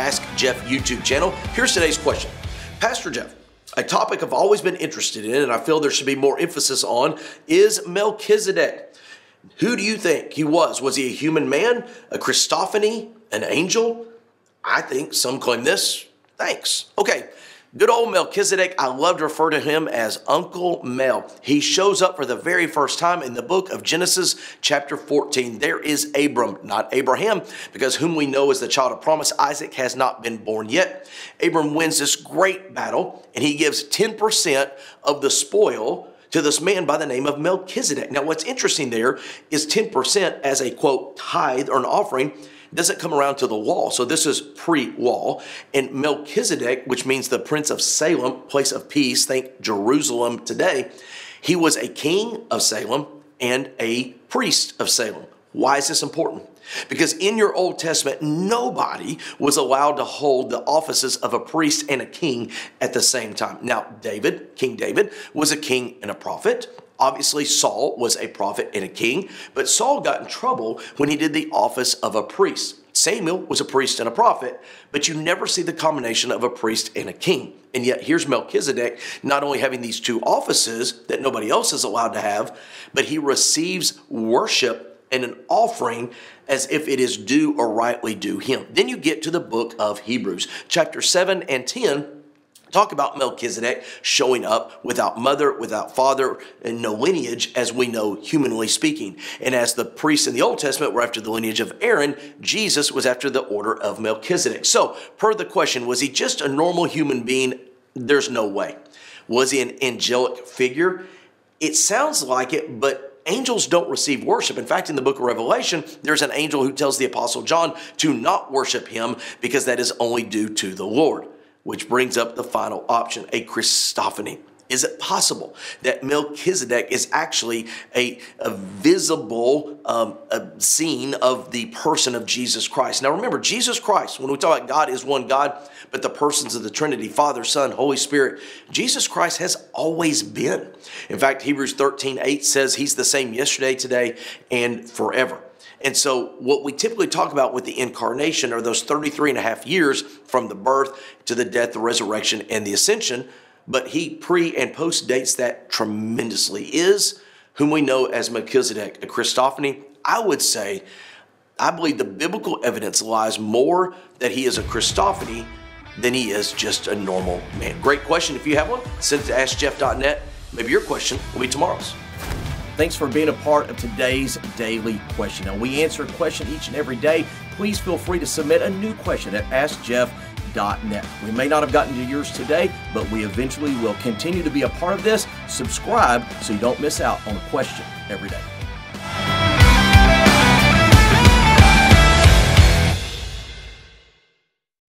Ask Jeff YouTube channel. Here's today's question. Pastor Jeff, a topic I've always been interested in and I feel there should be more emphasis on is Melchizedeck. Who do you think he was? Was he a human man, a Christophany, an angel? I think some claim this. Thanks. Okay. Good old Melchizedeck, I love to refer to him as Uncle Mel. He shows up for the very first time in the book of Genesis chapter 14. There is Abram, not Abraham, because whom we know is the child of promise, Isaac has not been born yet. Abram wins this great battle, and he gives 10% of the spoil to this man by the name of Melchizedeck. Now, what's interesting there is 10% as a, quote, tithe or an offering doesn't come around to the wall. So this is pre-wall. And Melchizedeck, which means the Prince of Salem, place of peace, think Jerusalem today, he was a king of Salem and a priest of Salem. Why is this important? Because in your Old Testament, nobody was allowed to hold the offices of a priest and a king at the same time. Now, King David, was a king and a prophet. Obviously, Saul was a prophet and a king, but Saul got in trouble when he did the office of a priest. Samuel was a priest and a prophet, but you never see the combination of a priest and a king. And yet here's Melchizedeck not only having these two offices that nobody else is allowed to have, but he receives worship and an offering as if it is due or rightly due him. Then you get to the book of Hebrews, chapter 7 and 10, talk about Melchizedek showing up without mother, without father, and no lineage, as we know, humanly speaking. And as the priests in the Old Testament were after the lineage of Aaron, Jesus was after the order of Melchizedek. So, per the question, was he just a normal human being? There's no way. Was he an angelic figure? It sounds like it, but angels don't receive worship. In fact, in the book of Revelation, there's an angel who tells the Apostle John to not worship him because that is only due to the Lord. Which brings up the final option, a Christophany. Is it possible that Melchizedek is actually a visible scene of the person of Jesus Christ? Now remember, Jesus Christ, when we talk about God is one God, but the persons of the Trinity, Father, Son, Holy Spirit, Jesus Christ has always been. In fact, Hebrews 13:8 says he's the same yesterday, today, and forever. And so what we typically talk about with the incarnation are those 33 and a half years from the birth to the death, the resurrection, and the ascension. But he pre and post dates that tremendously. Is whom we know as Melchizedek a Christophany? I would say, I believe the biblical evidence lies more that he is a Christophany than he is just a normal man. Great question. If you have one, send it to AskJeff.net. Maybe your question will be tomorrow's. Thanks for being a part of today's daily question. Now, we answer a question each and every day. Please feel free to submit a new question at AskJeff.net. We may not have gotten to yours today, but we eventually will continue to be a part of this. Subscribe so you don't miss out on a question every day.